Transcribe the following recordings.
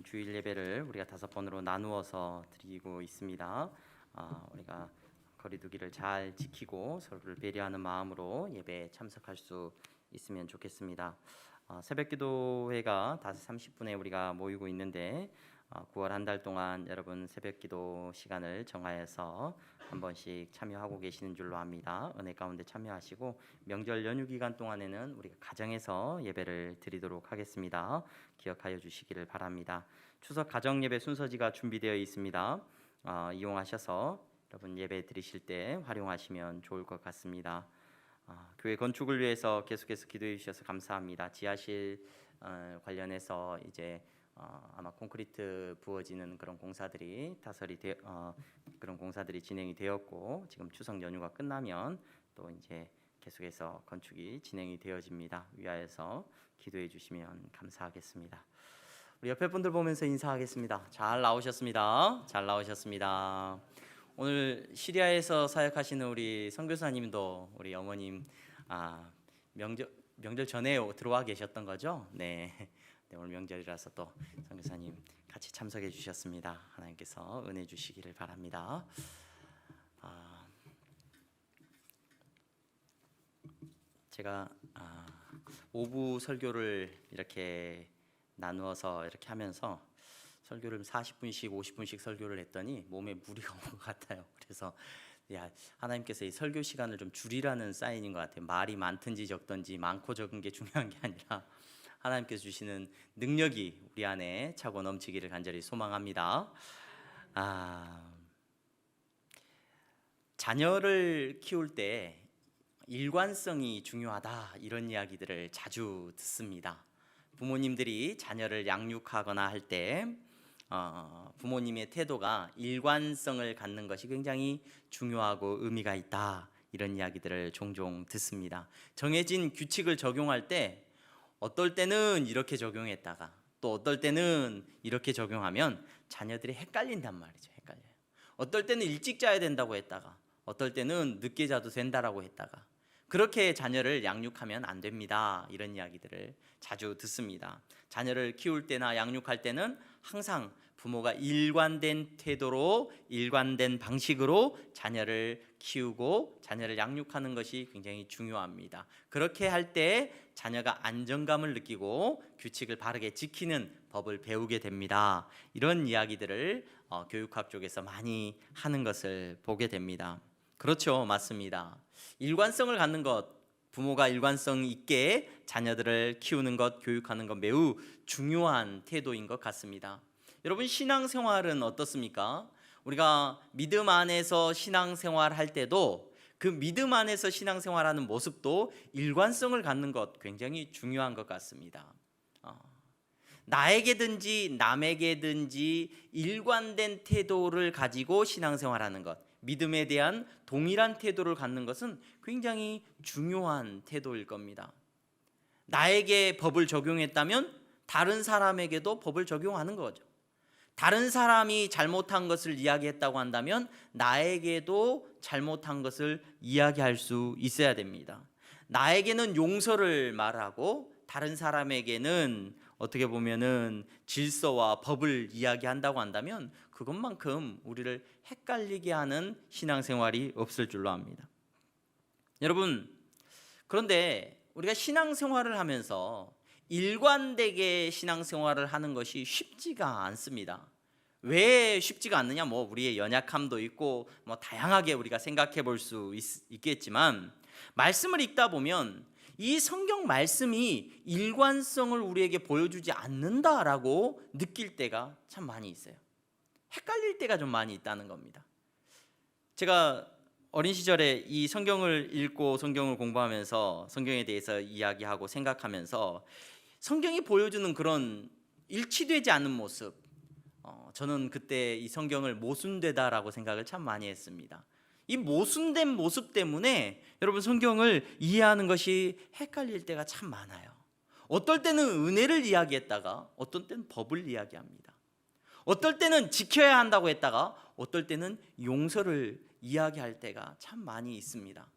주일 예배를 우리가 5번으로 나누어서 드리고 있습니다. 우리가 거리두기를 잘 지키고 서로를 배려하는 마음으로 예배에 참석할 수 있으면 좋겠습니다. 새벽기도회가 5시 30분에 우리가 모이고 있는데 9월 한 달 동안 여러분 새벽기도 시간을 정하여서 한 번씩 참여하고 계시는 줄로 압니다. 은혜 가운데 참여하시고 명절 연휴 기간 동안에는 우리가 가정에서 예배를 드리도록 하겠습니다. 기억하여 주시기를 바랍니다. 추석 가정 예배 순서지가 준비되어 있습니다. 이용하셔서 여러분 예배 드리실 때 활용하시면 좋을 것 같습니다. 교회 건축을 위해서 계속해서 기도해 주셔서 감사합니다. 지하실 관련해서 이제 아마 콘크리트 부어지는 그런 공사들이 그런 공사들이 진행이 되었고 지금 추석 연휴가 끝나면 또 이제 계속해서 건축이 진행이 되어집니다. 위하여서 기도해 주시면 감사하겠습니다. 우리 옆에 분들 보면서 인사하겠습니다. 잘 나오셨습니다. 잘 나오셨습니다. 오늘 시리아에서 사역하시는 우리 선교사님도 우리 어머님 명절 전에 들어와 계셨던 거죠? 네, 오늘 명절이라서 또 선교사님 같이 참석해 주셨습니다. 하나님께서 은혜 주시기를 바랍니다. 제가 오부 설교를 이렇게 나누어서 이렇게 하면서 설교를 40분씩 50분씩 설교를 했더니 몸에 무리가 온 것 같아요. 그래서 하나님께서 이 설교 시간을 좀 줄이라는 사인인 것 같아요. 말이 많든지 적든지 많고 적은 게 중요한 게 아니라 하나님께서 주시는 능력이 우리 안에 차고 넘치기를 간절히 소망합니다. 자녀를 키울 때 일관성이 중요하다 이런 이야기들을 자주 듣습니다. 부모님들이 자녀를 양육하거나 할 때 부모님의 태도가 일관성을 갖는 것이 굉장히 중요하고 의미가 있다 이런 이야기들을 종종 듣습니다. 정해진 규칙을 적용할 때 어떨 때는 이렇게 적용했다가 또 어떨 때는 이렇게 적용하면 자녀들이 헷갈린단 말이죠. 헷갈려요. 어떨 때는 일찍 자야 된다고 했다가 어떨 때는 늦게 자도 된다라고 했다가 그렇게 자녀를 양육하면 안 됩니다. 이런 이야기들을 자주 듣습니다. 자녀를 키울 때나 양육할 때는 항상 부모가 일관된 태도로 일관된 방식으로 자녀를 키우고 자녀를 양육하는 것이 굉장히 중요합니다. 그렇게 할 때 자녀가 안정감을 느끼고 규칙을 바르게 지키는 법을 배우게 됩니다. 이런 이야기들을 교육학 쪽에서 많이 하는 것을 보게 됩니다. 그렇죠, 맞습니다. 일관성을 갖는 것, 부모가 일관성 있게 자녀들을 키우는 것, 교육하는 것 매우 중요한 태도인 것 같습니다. 여러분 신앙생활은 어떻습니까? 우리가 믿음 안에서 신앙생활 할 때도 그 믿음 안에서 신앙생활하는 모습도 일관성을 갖는 것 굉장히 중요한 것 같습니다. 나에게든지 남에게든지 일관된 태도를 가지고 신앙생활하는 것, 믿음에 대한 동일한 태도를 갖는 것은 굉장히 중요한 태도일 겁니다. 나에게 법을 적용했다면 다른 사람에게도 법을 적용하는 거죠. 다른 사람이 잘못한 것을 이야기했다고 한다면 나에게도 잘못한 것을 이야기할 수 있어야 됩니다. 나에게는 용서를 말하고 다른 사람에게는 어떻게 보면은 질서와 법을 이야기한다고 한다면 그것만큼 우리를 헷갈리게 하는 신앙생활이 없을 줄로 압니다. 여러분, 그런데 우리가 신앙생활을 하면서 일관되게 신앙생활을 하는 것이 쉽지가 않습니다. 왜 쉽지가 않느냐? 우리의 연약함도 있고 다양하게 우리가 생각해 볼 수 있겠지만 말씀을 읽다 보면 이 성경 말씀이 일관성을 우리에게 보여주지 않는다라고 느낄 때가 참 많이 있어요. 헷갈릴 때가 좀 많이 있다는 겁니다. 제가 어린 시절에 이 성경을 읽고 성경을 공부하면서 성경에 대해서 이야기하고 생각하면서 성경이 보여주는 그런 일치되지 않는 모습, 저는 그때 이 성경을 모순되다라고 생각을 참 많이 했습니다. 이 모순된 모습 때문에 여러분 성경을 이해하는 것이 헷갈릴 때가 참 많아요. 어떨 때는 은혜를 이야기했다가 어떤 때는 법을 이야기합니다. 어떨 때는 지켜야 한다고 했다가 어떨 때는 용서를 이야기할 때가 참 많이 있습니다.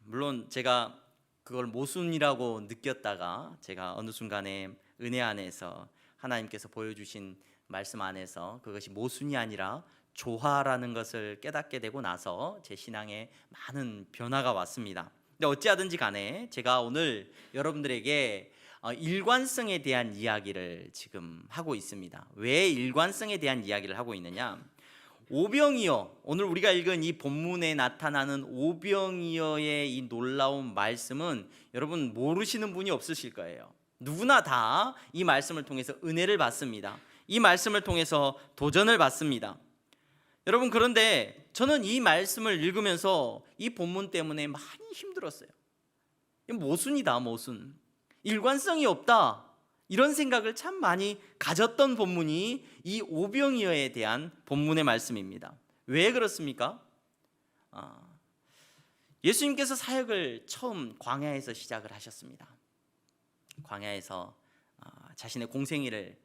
물론 제가 그걸 모순이라고 느꼈다가 제가 어느 순간에 은혜 안에서 하나님께서 보여주신 말씀 안에서 그것이 모순이 아니라 조화라는 것을 깨닫게 되고 나서 제 신앙에 많은 변화가 왔습니다. 근데 어찌하든지 간에 제가 오늘 여러분들에게 일관성에 대한 이야기를 지금 하고 있습니다. 왜 일관성에 대한 이야기를 하고 있느냐? 오병이어, 오늘 우리가 읽은 이 본문에 나타나는 오병이어의 이 놀라운 말씀은 여러분 모르시는 분이 없으실 거예요. 누구나 다 이 말씀을 통해서 은혜를 받습니다. 이 말씀을 통해서 도전을 받습니다. 여러분, 그런데 저는 이 말씀을 읽으면서 이 본문 때문에 많이 힘들었어요. 모순이다, 모순. 일관성이 없다. 이런 생각을 참 많이 가졌던 본문이 이 오병이어에 대한 본문의 말씀입니다. 왜 그렇습니까? 예수님께서 사역을 처음 광야에서 시작을 하셨습니다. 광야에서 자신의 공생애를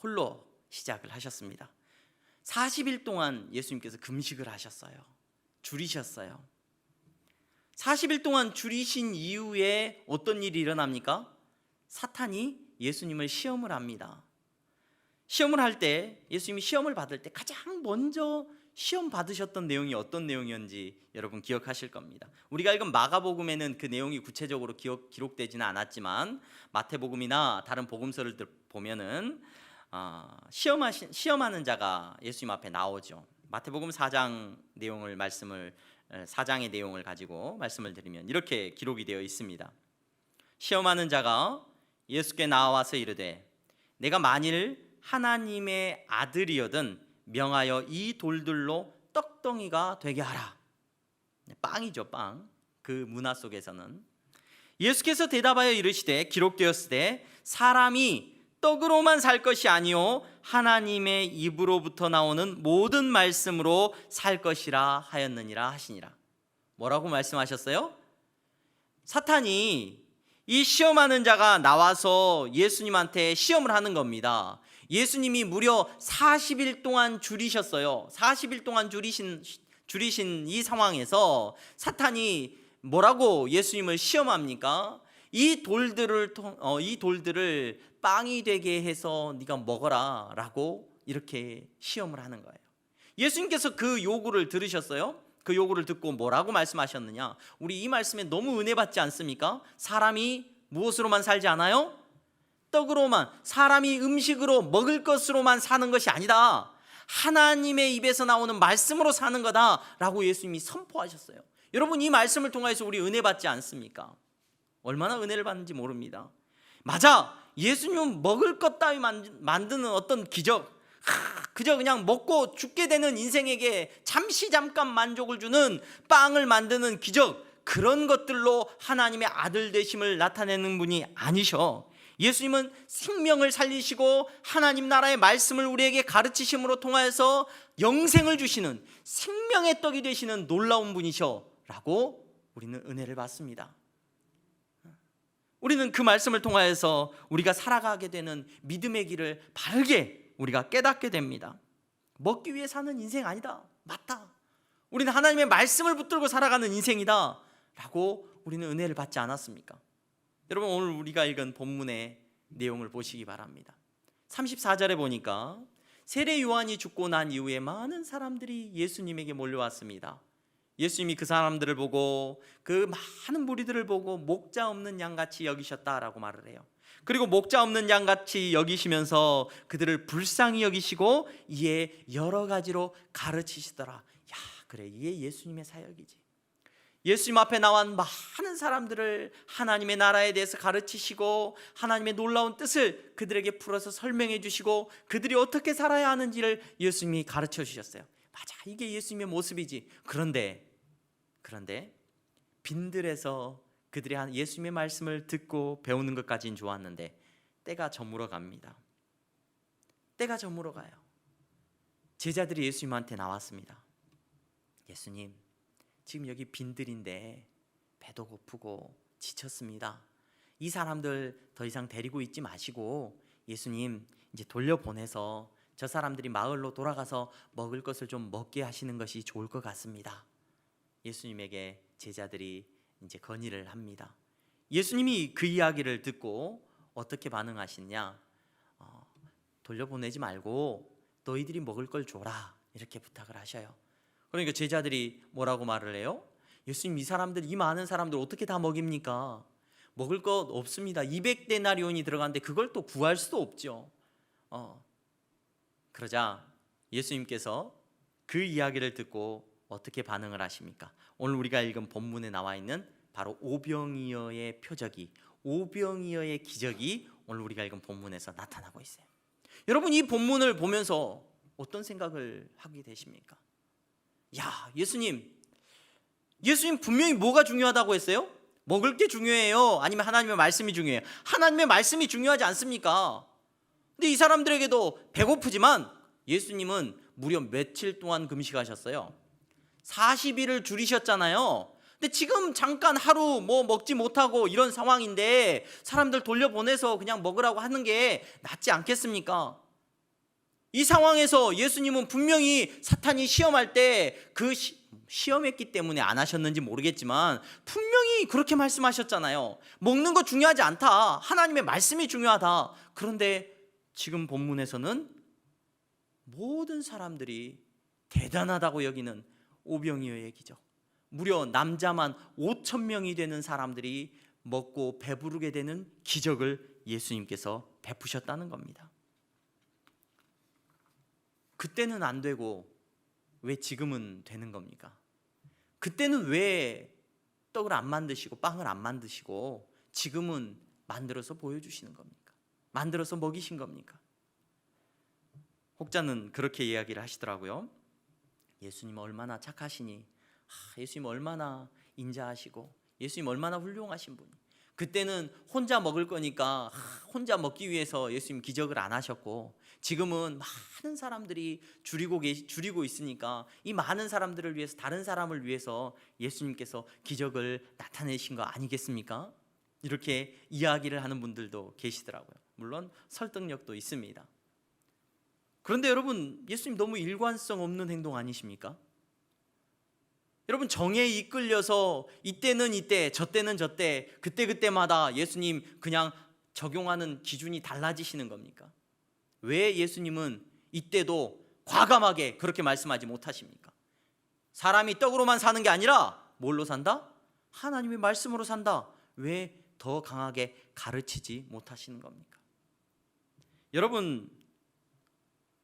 홀로 시작을 하셨습니다. 40일 동안 예수님께서 금식을 하셨어요. 줄이셨어요. 40일 동안 줄이신 이후에 어떤 일이 일어납니까? 사탄이 예수님을 시험을 합니다. 시험을 할 때, 예수님이 시험을 받을 때 가장 먼저 시험 받으셨던 내용이 어떤 내용이었는지 여러분 기억하실 겁니다. 우리가 읽은 마가복음에는 그 내용이 구체적으로 기록되지는 않았지만 마태복음이나 다른 복음서를 보면은 시험하는 자가 예수님 앞에 나오죠. 마태복음 4장 내용을 4장의 내용을 가지고 말씀을 드리면 이렇게 기록이 되어 있습니다. 시험하는 자가 예수께 나와서 이르되 내가 만일 하나님의 아들이거든 명하여 이 돌들로 떡덩이가 되게 하라. 빵이죠, 빵. 그 문화 속에서는 예수께서 대답하여 이르시되 기록되었으되 사람이 떡으로만 살 것이 아니요 하나님의 입으로부터 나오는 모든 말씀으로 살 것이라 하였느니라 하시니라. 뭐라고 말씀하셨어요? 사탄이 이 시험하는 자가 나와서 예수님한테 시험을 하는 겁니다. 예수님이 무려 40일 동안 줄이셨어요. 40일 동안 줄이신 이 상황에서 사탄이 뭐라고 예수님을 시험합니까? 이 돌들을 빵이 되게 해서 네가 먹어라 라고 이렇게 시험을 하는 거예요. 예수님께서 그 요구를 들으셨어요? 그 요구를 듣고 뭐라고 말씀하셨느냐? 우리 이 말씀에 너무 은혜 받지 않습니까? 사람이 무엇으로만 살지 않아요? 떡으로만, 사람이 음식으로 먹을 것으로만 사는 것이 아니다. 하나님의 입에서 나오는 말씀으로 사는 거다 라고 예수님이 선포하셨어요. 여러분, 이 말씀을 통해서 우리 은혜 받지 않습니까? 얼마나 은혜를 받는지 모릅니다. 맞아, 예수님은 먹을 것 따위 만드는 어떤 기적, 그저 그냥 먹고 죽게 되는 인생에게 잠깐 만족을 주는 빵을 만드는 기적, 그런 것들로 하나님의 아들 되심을 나타내는 분이 아니셔. 예수님은 생명을 살리시고 하나님 나라의 말씀을 우리에게 가르치심으로 통하여서 영생을 주시는 생명의 떡이 되시는 놀라운 분이셔 라고 우리는 은혜를 받습니다. 우리는 그 말씀을 통하여서 우리가 살아가게 되는 믿음의 길을 바르게 우리가 깨닫게 됩니다. 먹기 위해 사는 인생 아니다. 맞다. 우리는 하나님의 말씀을 붙들고 살아가는 인생이다 라고 우리는 은혜를 받지 않았습니까? 여러분, 오늘 우리가 읽은 본문의 내용을 보시기 바랍니다. 34절에 보니까 세례 요한이 죽고 난 이후에 많은 사람들이 예수님에게 몰려왔습니다. 예수님이 그 사람들을 보고, 그 많은 무리들을 보고 목자 없는 양같이 여기셨다라고 말을 해요. 그리고 목자 없는 양같이 여기시면서 그들을 불쌍히 여기시고 이에 여러 가지로 가르치시더라. 야, 그래, 이게 예수님의 사역이지. 예수님 앞에 나온 많은 사람들을 하나님의 나라에 대해서 가르치시고 하나님의 놀라운 뜻을 그들에게 풀어서 설명해 주시고 그들이 어떻게 살아야 하는지를 예수님이 가르쳐 주셨어요. 맞아, 이게 예수님의 모습이지. 그런데 빈들에서 그들이 예수님의 말씀을 듣고 배우는 것까지는 좋았는데 때가 저물어 갑니다. 때가 저물어 가요. 제자들이 예수님한테 나왔습니다. 예수님, 지금 여기 빈들인데 배도 고프고 지쳤습니다. 이 사람들 더 이상 데리고 있지 마시고 예수님 이제 돌려보내서 저 사람들이 마을로 돌아가서 먹을 것을 좀 먹게 하시는 것이 좋을 것 같습니다. 예수님에게 제자들이 이제 건의를 합니다. 예수님이 그 이야기를 듣고 어떻게 반응하시냐? 돌려보내지 말고 너희들이 먹을 걸 줘라, 이렇게 부탁을 하셔요. 그러니까 제자들이 뭐라고 말을 해요? 예수님, 이 많은 사람들 어떻게 다 먹입니까? 먹을 것 없습니다. 200데나리온이 들어가는데 그걸 또 구할 수도 없죠. 그러자 예수님께서 그 이야기를 듣고 어떻게 반응을 하십니까? 오늘 우리가 읽은 본문에 나와 있는 바로 오병이어의 표적이, 오병이어의 기적이 오늘 우리가 읽은 본문에서 나타나고 있어요. 여러분, 이 본문을 보면서 어떤 생각을 하게 되십니까? 야, 예수님 분명히 뭐가 중요하다고 했어요? 먹을 게 중요해요? 아니면 하나님의 말씀이 중요해요? 하나님의 말씀이 중요하지 않습니까? 근데 이 사람들에게도 배고프지만 예수님은 무려 며칠 동안 금식하셨어요. 40일을 줄이셨잖아요. 근데 지금 잠깐 하루 먹지 못하고 이런 상황인데 사람들 돌려보내서 그냥 먹으라고 하는 게 낫지 않겠습니까? 이 상황에서 예수님은 분명히 사탄이 시험할 때 그 시험했기 때문에 안 하셨는지 모르겠지만 분명히 그렇게 말씀하셨잖아요. 먹는 거 중요하지 않다. 하나님의 말씀이 중요하다. 그런데 지금 본문에서는 모든 사람들이 대단하다고 여기는 오병이어의 기적, 무려 남자만 5,000명이 되는 사람들이 먹고 배부르게 되는 기적을 예수님께서 베푸셨다는 겁니다. 그때는 안 되고 왜 지금은 되는 겁니까? 그때는 왜 떡을 안 만드시고 빵을 안 만드시고 지금은 만들어서 보여주시는 겁니까? 만들어서 먹이신 겁니까? 혹자는 그렇게 이야기를 하시더라고요. 예수님 얼마나 착하시니, 예수님 얼마나 인자하시고, 예수님 얼마나 훌륭하신 분이, 그때는 혼자 먹을 거니까 혼자 먹기 위해서 예수님 기적을 안 하셨고, 지금은 많은 사람들이 줄이고 있으니까 이 많은 사람들을 위해서, 다른 사람을 위해서 예수님께서 기적을 나타내신 거 아니겠습니까? 이렇게 이야기를 하는 분들도 계시더라고요. 물론 설득력도 있습니다. 그런데 여러분, 예수님 너무 일관성 없는 행동 아니십니까? 여러분, 정에 이끌려서 이때는 이때, 저때는 저때, 그때마다 예수님 그냥 적용하는 기준이 달라지시는 겁니까? 왜 예수님은 이때도 과감하게 그렇게 말씀하지 못하십니까? 사람이 떡으로만 사는 게 아니라 뭘로 산다? 하나님의 말씀으로 산다. 왜 더 강하게 가르치지 못하시는 겁니까? 여러분,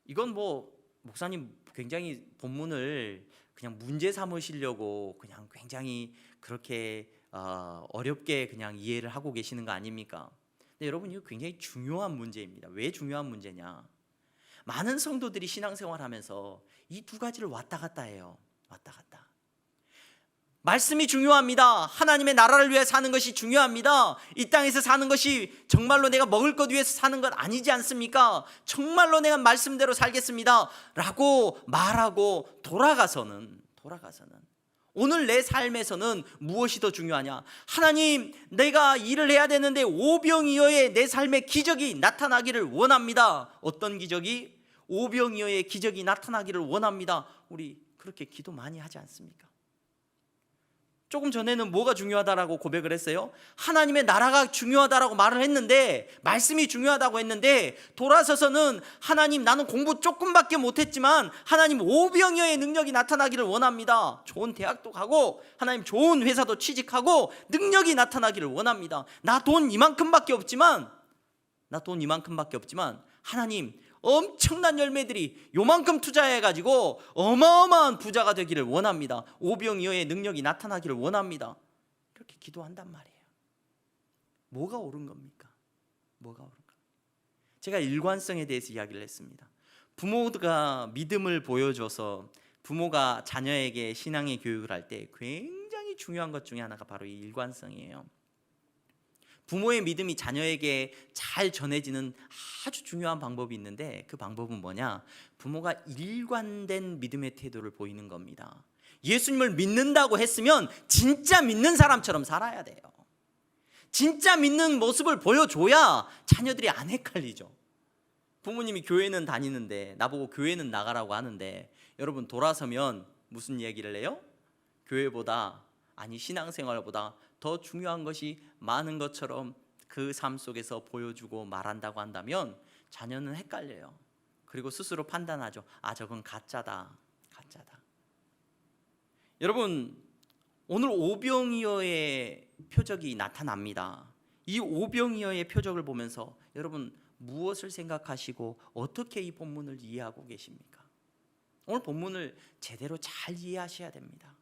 이건 목사님 굉장히 본문을 그냥 문제 삼으시려고 그냥 굉장히 그렇게 어렵게 그냥 이해를 하고 계시는 거 아닙니까? 근데 여러분, 이거 굉장히 중요한 문제입니다. 왜 중요한 문제냐? 많은 성도들이 신앙생활하면서 이 두 가지를 왔다 갔다 해요. 왔다 갔다. 말씀이 중요합니다. 하나님의 나라를 위해 사는 것이 중요합니다. 이 땅에서 사는 것이 정말로 내가 먹을 것 위해서 사는 것 아니지 않습니까? 정말로 내가 말씀대로 살겠습니다 라고 말하고 돌아가서는 오늘 내 삶에서는 무엇이 더 중요하냐? 하나님, 내가 일을 해야 되는데 오병이어의 내 삶의 기적이 나타나기를 원합니다. 어떤 기적이? 오병이어의 기적이 나타나기를 원합니다. 우리 그렇게 기도 많이 하지 않습니까? 조금 전에는 뭐가 중요하다라고 고백을 했어요? 하나님의 나라가 중요하다라고 말을 했는데, 말씀이 중요하다고 했는데, 돌아서서는 하나님, 나는 공부 조금밖에 못했지만 하나님 오병이어의 능력이 나타나기를 원합니다. 좋은 대학도 가고 하나님 좋은 회사도 취직하고 능력이 나타나기를 원합니다. 나 돈 이만큼밖에 없지만 하나님, 엄청난 열매들이 요만큼 투자해가지고 어마어마한 부자가 되기를 원합니다. 오병이어의 능력이 나타나기를 원합니다. 이렇게 기도한단 말이에요. 뭐가 옳은 겁니까? 뭐가 옳은가? 제가 일관성에 대해서 이야기를 했습니다. 부모가 믿음을 보여줘서 부모가 자녀에게 신앙의 교육을 할 때 굉장히 중요한 것 중에 하나가 바로 이 일관성이에요. 부모의 믿음이 자녀에게 잘 전해지는 아주 중요한 방법이 있는데, 그 방법은 뭐냐? 부모가 일관된 믿음의 태도를 보이는 겁니다. 예수님을 믿는다고 했으면 진짜 믿는 사람처럼 살아야 돼요. 진짜 믿는 모습을 보여줘야 자녀들이 안 헷갈리죠. 부모님이 교회는 다니는데 나보고 교회는 나가라고 하는데, 여러분 돌아서면 무슨 얘기를 해요? 교회보다, 아니 신앙생활보다 더 중요한 것이 많은 것처럼 그 삶 속에서 보여주고 말한다고 한다면 자녀는 헷갈려요. 그리고 스스로 판단하죠. 아, 저건 가짜다. 가짜다. 여러분, 오늘 오병이어의 표적이 나타납니다. 이 오병이어의 표적을 보면서 여러분 무엇을 생각하시고 어떻게 이 본문을 이해하고 계십니까? 오늘 본문을 제대로 잘 이해하셔야 됩니다.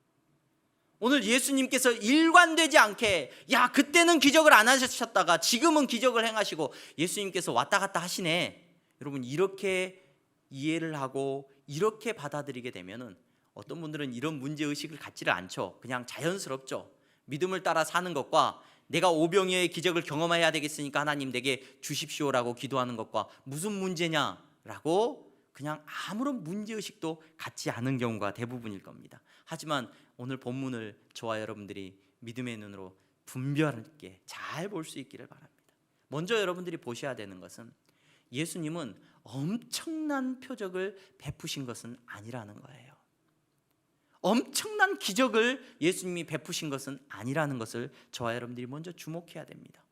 오늘 예수님께서 일관되지 않게, 야, 그때는 기적을 안 하셨다가 지금은 기적을 행하시고 예수님께서 왔다 갔다 하시네, 여러분 이렇게 이해를 하고 이렇게 받아들이게 되면은 어떤 분들은 이런 문제의식을 갖지를 않죠. 그냥 자연스럽죠. 믿음을 따라 사는 것과 내가 오병이어의 기적을 경험해야 되겠으니까 하나님 내게 주십시오라고 기도하는 것과 무슨 문제냐라고 그냥 아무런 문제의식도 갖지 않은 경우가 대부분일 겁니다. 하지만 오늘 본문을 저와 여러분들이 믿음의 눈으로 분별하게 잘 볼 수 있기를 바랍니다. 먼저 여러분들이 보셔야 되는 것은 예수님은 엄청난 표적을 베푸신 것은 아니라는 거예요. 엄청난 기적을 예수님이 베푸신 것은 아니라는 것을 저와 여러분들이 먼저 주목해야 됩니다.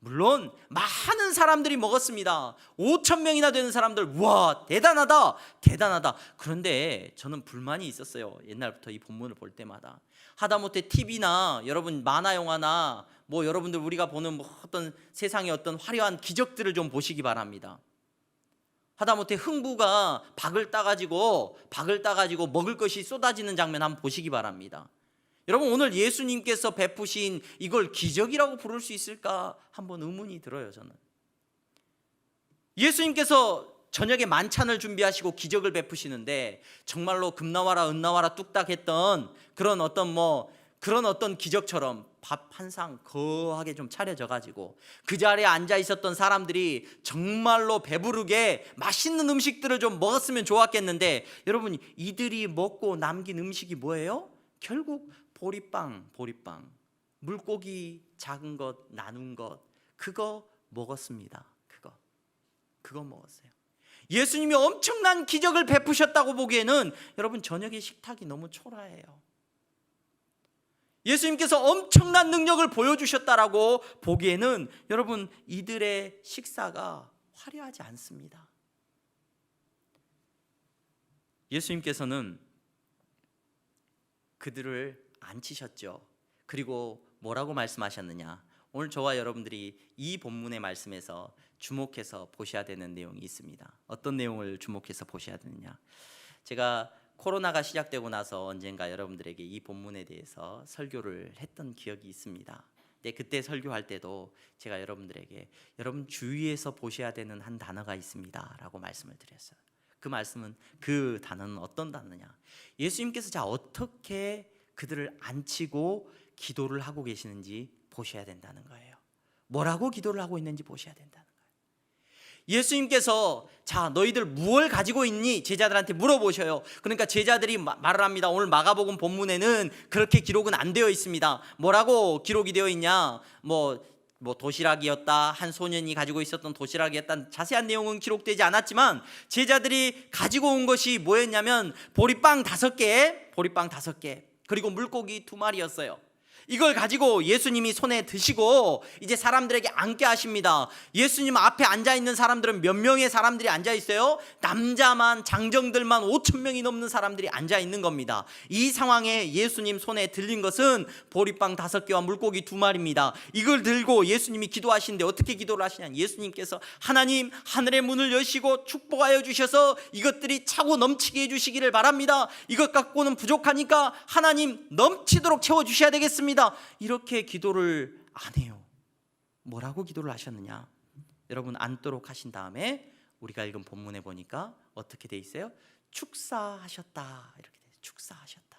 물론 많은 사람들이 먹었습니다. 5,000명이나 되는 사람들, 와, 대단하다, 대단하다. 그런데 저는 불만이 있었어요. 옛날부터 이 본문을 볼 때마다. 하다못해 TV나 여러분 만화 영화나 뭐 여러분들 우리가 보는 뭐 어떤 세상의 어떤 화려한 기적들을 좀 보시기 바랍니다. 하다못해 흥부가 박을 따가지고 먹을 것이 쏟아지는 장면 한번 보시기 바랍니다. 여러분, 오늘 예수님께서 베푸신 이걸 기적이라고 부를 수 있을까 한번 의문이 들어요. 저는 예수님께서 저녁에 만찬을 준비하시고 기적을 베푸시는데 정말로 금 나와라 은 나와라 뚝딱 했던 그런 어떤 기적처럼 밥 한 상 거하게 좀 차려져 가지고 그 자리에 앉아 있었던 사람들이 정말로 배부르게 맛있는 음식들을 좀 먹었으면 좋았겠는데, 여러분 이들이 먹고 남긴 음식이 뭐예요? 결국 보리빵, 물고기 작은 것 나눈 것, 그거 먹었습니다. 그거 먹었어요. 예수님이 엄청난 기적을 베푸셨다고 보기에는 여러분 저녁의 식탁이 너무 초라해요. 예수님께서 엄청난 능력을 보여주셨다라고 보기에는 여러분 이들의 식사가 화려하지 않습니다. 예수님께서는 그들을 앉히셨죠. 그리고 뭐라고 말씀하셨느냐? 오늘 저와 여러분들이 이 본문의 말씀에서 주목해서 보셔야 되는 내용이 있습니다. 어떤 내용을 주목해서 보셔야 되느냐? 제가 코로나가 시작되고 나서 언젠가 여러분들에게 이 본문에 대해서 설교를 했던 기억이 있습니다. 근데 그때 설교할 때도 제가 여러분들에게 여러분 주위에서 보셔야 되는 한 단어가 있습니다 라고 말씀을 드렸어요. 그 단어는 어떤 단어냐? 예수님께서 자 어떻게 그들을 앉히고 기도를 하고 계시는지 보셔야 된다는 거예요. 뭐라고 기도를 하고 있는지 보셔야 된다는 거예요. 예수님께서 자 너희들 무엇을 가지고 있니? 제자들한테 물어보셔요. 그러니까 제자들이 말을 합니다. 오늘 마가복음 본문에는 그렇게 기록은 안 되어 있습니다. 뭐라고 기록이 되어 있냐? 뭐 도시락이었다, 한 소년이 가지고 있었던 도시락이었다, 자세한 내용은 기록되지 않았지만 제자들이 가지고 온 것이 뭐였냐면 보리빵 5개 그리고 물고기 2마리였어요. 이걸 가지고 예수님이 손에 드시고 이제 사람들에게 앉게 하십니다. 예수님 앞에 앉아있는 사람들은 몇 명의 사람들이 앉아있어요? 남자만, 장정들만 5,000명이 넘는 사람들이 앉아있는 겁니다. 이 상황에 예수님 손에 들린 것은 보리빵 5개와 물고기 2마리입니다. 이걸 들고 예수님이 기도하시는데 어떻게 기도를 하시냐? 예수님께서 하나님 하늘의 문을 여시고 축복하여 주셔서 이것들이 차고 넘치게 해주시기를 바랍니다. 이것 갖고는 부족하니까 하나님 넘치도록 채워주셔야 되겠습니다. 이렇게 기도를 안 해요. 뭐라고 기도를 하셨느냐? 여러분 앉도록 하신 다음에 우리가 읽은 본문에 보니까 어떻게 돼 있어요? 축사하셨다 이렇게 돼요. 축사하셨다.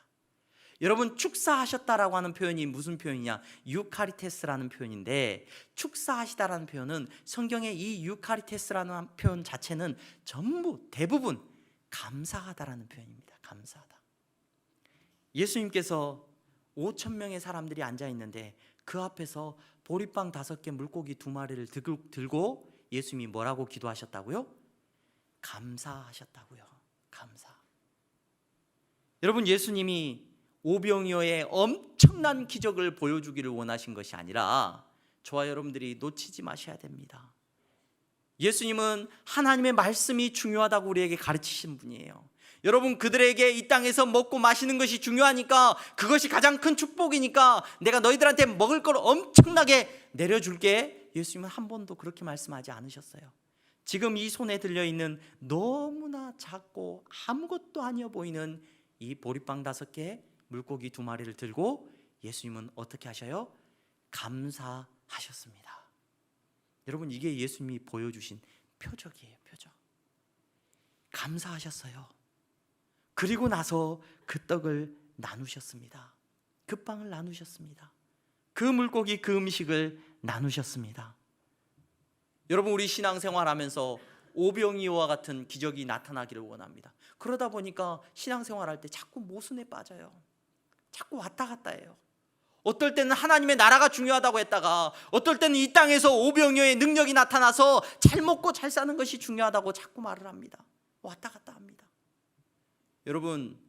여러분 축사하셨다라고 하는 표현이 무슨 표현이냐? 유카리테스라는 표현인데 축사하시다라는 표현은 성경의 이 유카리테스라는 표현 자체는 전부 대부분 감사하다라는 표현입니다. 감사하다. 예수님께서 5,000명의 사람들이 앉아있는데 그 앞에서 보리빵 5개 물고기 2마리를 들고 예수님이 뭐라고 기도하셨다고요? 감사하셨다고요. 감사. 여러분 예수님이 오병이어의 엄청난 기적을 보여주기를 원하신 것이 아니라 저와 여러분들이 놓치지 마셔야 됩니다. 예수님은 하나님의 말씀이 중요하다고 우리에게 가르치신 분이에요. 여러분, 그들에게 이 땅에서 먹고 마시는 것이 중요하니까, 그것이 가장 큰 축복이니까 내가 너희들한테 먹을 걸 엄청나게 내려줄게, 예수님은 한 번도 그렇게 말씀하지 않으셨어요. 지금 이 손에 들려있는 너무나 작고 아무것도 아니어 보이는 이 보리빵 5개, 물고기 2마리를 들고 예수님은 어떻게 하셔요? 감사하셨습니다. 여러분, 이게 예수님이 보여주신 표적이에요. 표적. 감사하셨어요. 그리고 나서 그 떡을 나누셨습니다. 그 빵을 나누셨습니다. 그 물고기, 그 음식을 나누셨습니다. 여러분, 우리 신앙생활하면서 오병이어와 같은 기적이 나타나기를 원합니다. 그러다 보니까 신앙생활할 때 자꾸 모순에 빠져요. 자꾸 왔다 갔다 해요. 어떨 때는 하나님의 나라가 중요하다고 했다가, 어떨 때는 이 땅에서 오병이어의 능력이 나타나서 잘 먹고 잘 사는 것이 중요하다고 자꾸 말을 합니다. 왔다 갔다 합니다. 여러분,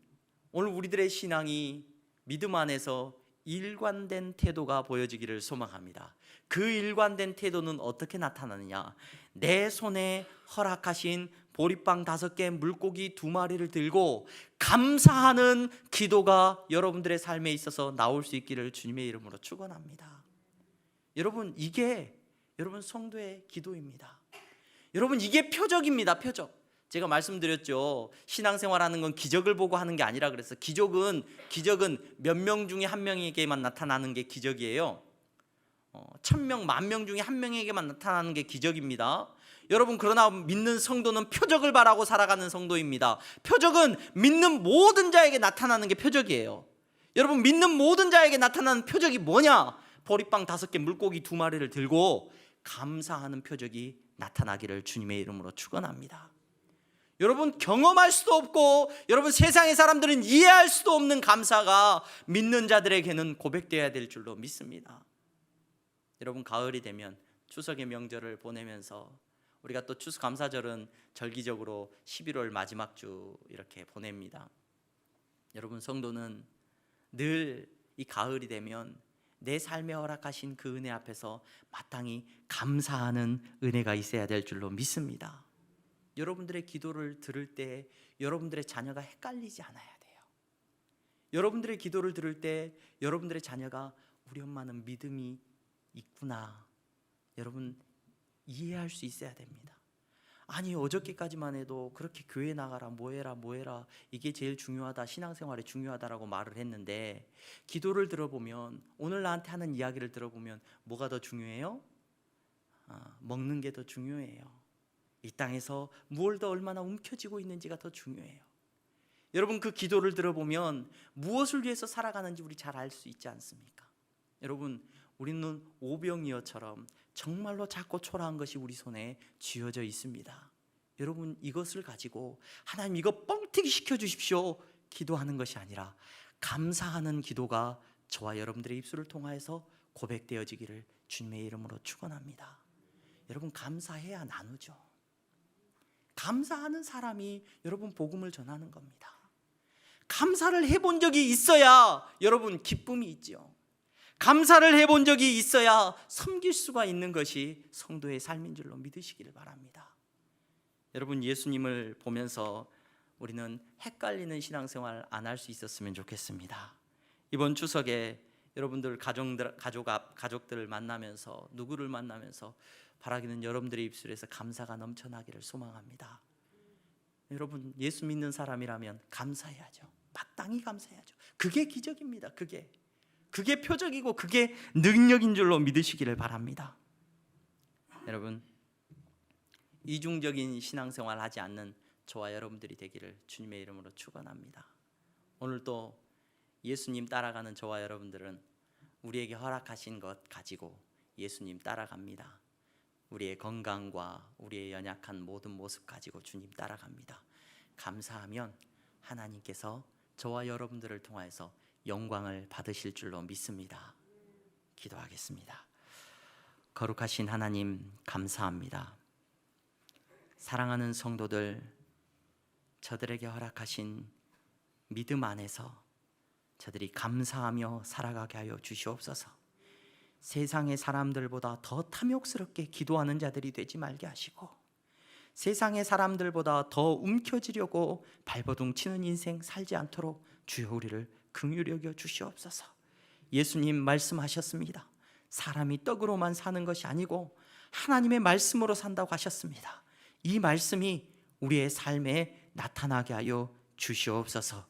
오늘 우리들의 신앙이 믿음 안에서 일관된 태도가 보여지기를 소망합니다. 그 일관된 태도는 어떻게 나타나느냐? 내 손에 허락하신 보리빵 5개, 물고기 2마리를 들고 감사하는 기도가 여러분들의 삶에 있어서 나올 수 있기를 주님의 이름으로 축원합니다. 여러분, 이게 여러분 성도의 기도입니다. 여러분, 이게 표적입니다. 표적. 제가 말씀드렸죠. 신앙생활하는 건 기적을 보고 하는 게 아니라 그래서 기적은 몇 명 중에 한 명에게만 나타나는 게 기적이에요. 1000명, 10,000명 중에 한 명에게만 나타나는 게 기적입니다. 여러분, 그러나 믿는 성도는 표적을 바라고 살아가는 성도입니다. 표적은 믿는 모든 자에게 나타나는 게 표적이에요. 여러분, 믿는 모든 자에게 나타나는 표적이 뭐냐? 보리빵 5개, 물고기 2마리를 들고 감사하는 표적이 나타나기를 주님의 이름으로 축원합니다. 여러분, 경험할 수도 없고 여러분 세상의 사람들은 이해할 수도 없는 감사가 믿는 자들에게는 고백되어야 될 줄로 믿습니다. 여러분, 가을이 되면 추석의 명절을 보내면서 우리가 또 추수감사절은 절기적으로 11월 마지막 주 이렇게 보냅니다. 여러분, 성도는 늘 이 가을이 되면 내 삶에 허락하신 그 은혜 앞에서 마땅히 감사하는 은혜가 있어야 될 줄로 믿습니다. 여러분들의 기도를 들을 때 여러분들의 자녀가 헷갈리지 않아야 돼요. 여러분들의 기도를 들을 때 여러분들의 자녀가 우리 엄마는 믿음이 있구나, 여러분 이해할 수 있어야 됩니다. 아니, 어저께까지만 해도 그렇게 교회 나가라, 뭐해라 이게 제일 중요하다, 신앙생활이 중요하다라고 말을 했는데, 기도를 들어보면, 오늘 나한테 하는 이야기를 들어보면 뭐가 더 중요해요? 먹는 게 더 중요해요. 이 땅에서 무엇을 더 얼마나 움켜쥐고 있는지가 더 중요해요. 여러분, 그 기도를 들어보면 무엇을 위해서 살아가는지 우리 잘 알 수 있지 않습니까? 여러분, 우리는 오병이어처럼 정말로 작고 초라한 것이 우리 손에 쥐어져 있습니다. 여러분, 이것을 가지고 하나님 이거 뻥튀기 시켜주십시오 기도하는 것이 아니라 감사하는 기도가 저와 여러분들의 입술을 통하여서 고백되어지기를 주님의 이름으로 축원합니다. 여러분, 감사해야 나누죠. 감사하는 사람이 여러분 복음을 전하는 겁니다. 감사를 해본 적이 있어야 여러분 기쁨이 있죠. 감사를 해본 적이 있어야 섬길 수가 있는 것이 성도의 삶인 줄로 믿으시기를 바랍니다. 여러분, 예수님을 보면서 우리는 헷갈리는 신앙생활 안 할 수 있었으면 좋겠습니다. 이번 추석에 여러분들 가족들을 만나면서, 누구를 만나면서 바라기는 여러분들의 입술에서 감사가 넘쳐나기를 소망합니다. 여러분, 예수 믿는 사람이라면 감사해야죠. 마땅히 감사해야죠. 그게 기적입니다. 그게 표적이고 그게 능력인 줄로 믿으시기를 바랍니다. 여러분, 이중적인 신앙생활 하지 않는 저와 여러분들이 되기를 주님의 이름으로 축원합니다. 오늘 또 예수님 따라가는 저와 여러분들은 우리에게 허락하신 것 가지고 예수님 따라갑니다. 우리의 건강과 우리의 연약한 모든 모습 가지고 주님 따라갑니다. 감사하면 하나님께서 저와 여러분들을 통하여서 영광을 받으실 줄로 믿습니다. 기도하겠습니다. 거룩하신 하나님, 감사합니다. 사랑하는 성도들, 저들에게 허락하신 믿음 안에서 저들이 감사하며 살아가게 하여 주시옵소서. 세상의 사람들보다 더 탐욕스럽게 기도하는 자들이 되지 말게 하시고 세상의 사람들보다 더 움켜쥐려고 발버둥 치는 인생 살지 않도록 주여 우리를 긍휼히 여겨 주시옵소서. 예수님 말씀하셨습니다. 사람이 떡으로만 사는 것이 아니고 하나님의 말씀으로 산다고 하셨습니다. 이 말씀이 우리의 삶에 나타나게 하여 주시옵소서.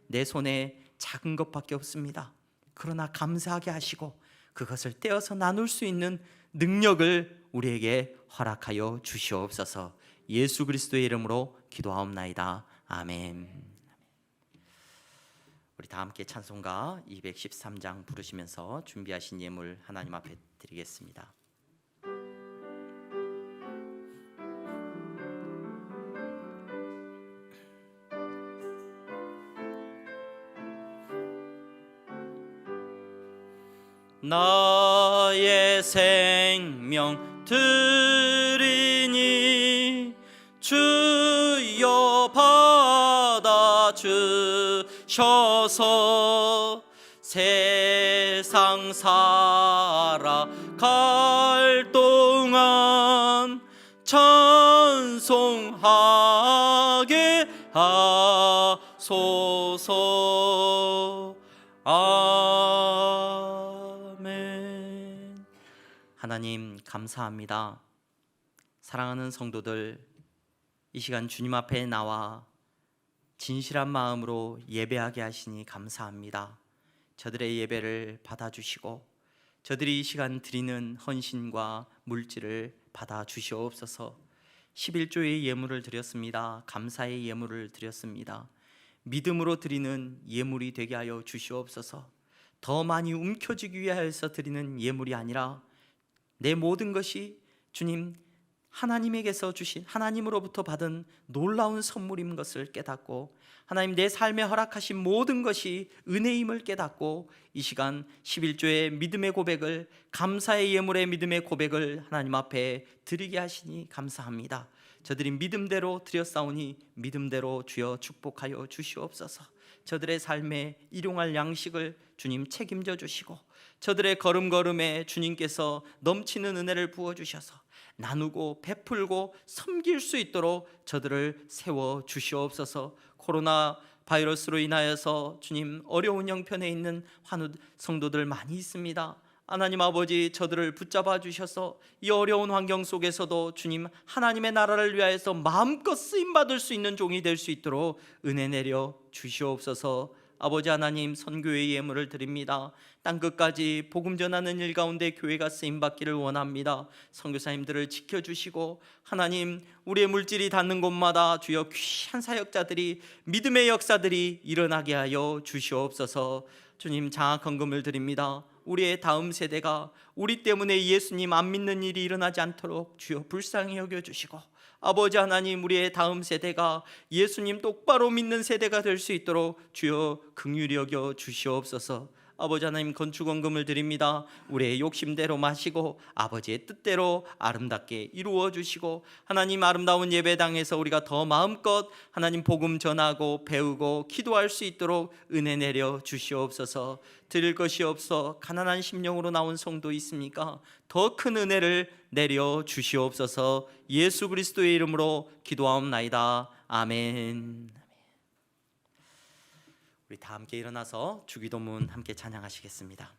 내 손에 작은 것밖에 없습니다. 그러나 감사하게 하시고 그것을 떼어서 나눌 수 있는 능력을 우리에게 허락하여 주시옵소서. 예수 그리스도의 이름으로 기도하옵나이다. 아멘. 우리 다 함께 찬송가 213장 부르시면서 준비하신 예물 하나님 앞에 드리겠습니다. 나의 생명 드리니 주여 받아주셔서 세상 살아갈 동안 찬송하게 하소서. 아멘. 하나님 감사합니다. 사랑하는 성도들, 이 시간 주님 앞에 나와 진실한 마음으로 예배하게 하시니 감사합니다. 저들의 예배를 받아주시고 저들이 이 시간 드리는 헌신과 물질을 받아주시옵소서. 11조의 예물을 드렸습니다. 감사의 예물을 드렸습니다. 믿음으로 드리는 예물이 되게 하여 주시옵소서. 더 많이 움켜쥐기 위하여서 드리는 예물이 아니라 내 모든 것이 주님 하나님에게서 주신, 하나님으로부터 받은 놀라운 선물인 것을 깨닫고 하나님 내 삶에 허락하신 모든 것이 은혜임을 깨닫고 이 시간 11조의 믿음의 고백을, 감사의 예물의 믿음의 고백을 하나님 앞에 드리게 하시니 감사합니다. 저들이 믿음대로 드렸사오니 믿음대로 주여 축복하여 주시옵소서. 저들의 삶에 일용할 양식을 주님 책임져 주시고 저들의 걸음걸음에 주님께서 넘치는 은혜를 부어주셔서 나누고 베풀고 섬길 수 있도록 저들을 세워 주시옵소서. 코로나 바이러스로 인하여서 주님 어려운 형편에 있는 환우 성도들 많이 있습니다. 하나님 아버지, 저들을 붙잡아 주셔서 이 어려운 환경 속에서도 주님 하나님의 나라를 위하여서 마음껏 쓰임받을 수 있는 종이 될 수 있도록 은혜 내려 주시옵소서. 아버지 하나님, 선교의 예물을 드립니다. 땅끝까지 복음 전하는 일 가운데 교회가 쓰임받기를 원합니다. 선교사님들을 지켜주시고 하나님, 우리의 물질이 닿는 곳마다 주여 귀한 사역자들이, 믿음의 역사들이 일어나게 하여 주시옵소서. 주님, 장학헌금을 드립니다. 우리의 다음 세대가 우리 때문에 예수님 안 믿는 일이 일어나지 않도록 주여 불쌍히 여겨주시고 아버지 하나님, 우리의 다음 세대가 예수님 똑바로 믿는 세대가 될 수 있도록 주여 긍휼히 여겨 주시옵소서. 아버지 하나님, 건축원금을 드립니다. 우리의 욕심대로 마시고 아버지의 뜻대로 아름답게 이루어 주시고 하나님, 아름다운 예배당에서 우리가 더 마음껏 하나님 복음 전하고 배우고 기도할 수 있도록 은혜 내려 주시옵소서. 드릴 것이 없어 가난한 심령으로 나온 성도 있습니까? 더 큰 은혜를 내려 주시옵소서. 예수 그리스도의 이름으로 기도하옵나이다. 아멘. 우리 다 함께 일어나서 주기도문 함께 찬양하시겠습니다.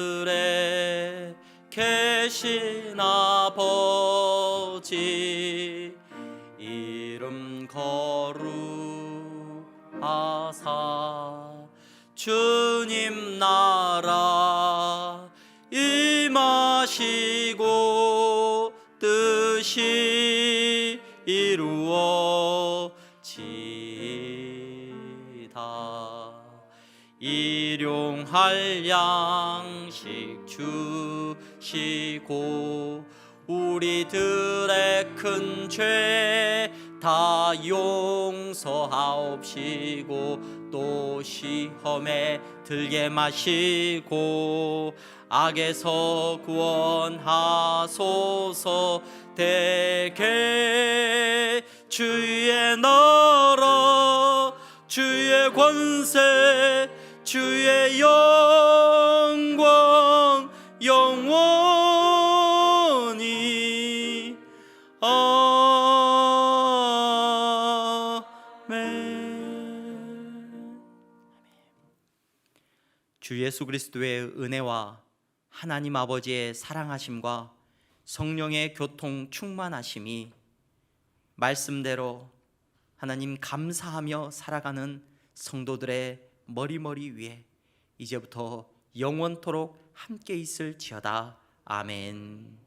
하늘에 계신 아버지, 이름 거룩하사 주님 나라 임하시고 뜻이 이루어지다. 일용할 양식 주시고 우리들의 큰 죄 다 용서하옵시고 또 시험에 들게 마시고 악에서 구원하소서. 대개 주의 나라 주의 권세 주의 영광 영원히 아멘. 주 예수 그리스도의 은혜와 하나님 아버지의 사랑하심과 성령의 교통 충만하심이 말씀대로 하나님 감사하며 살아가는 성도들의 머리머리 위에 이제부터 영원토록 함께 있을지어다. 아멘.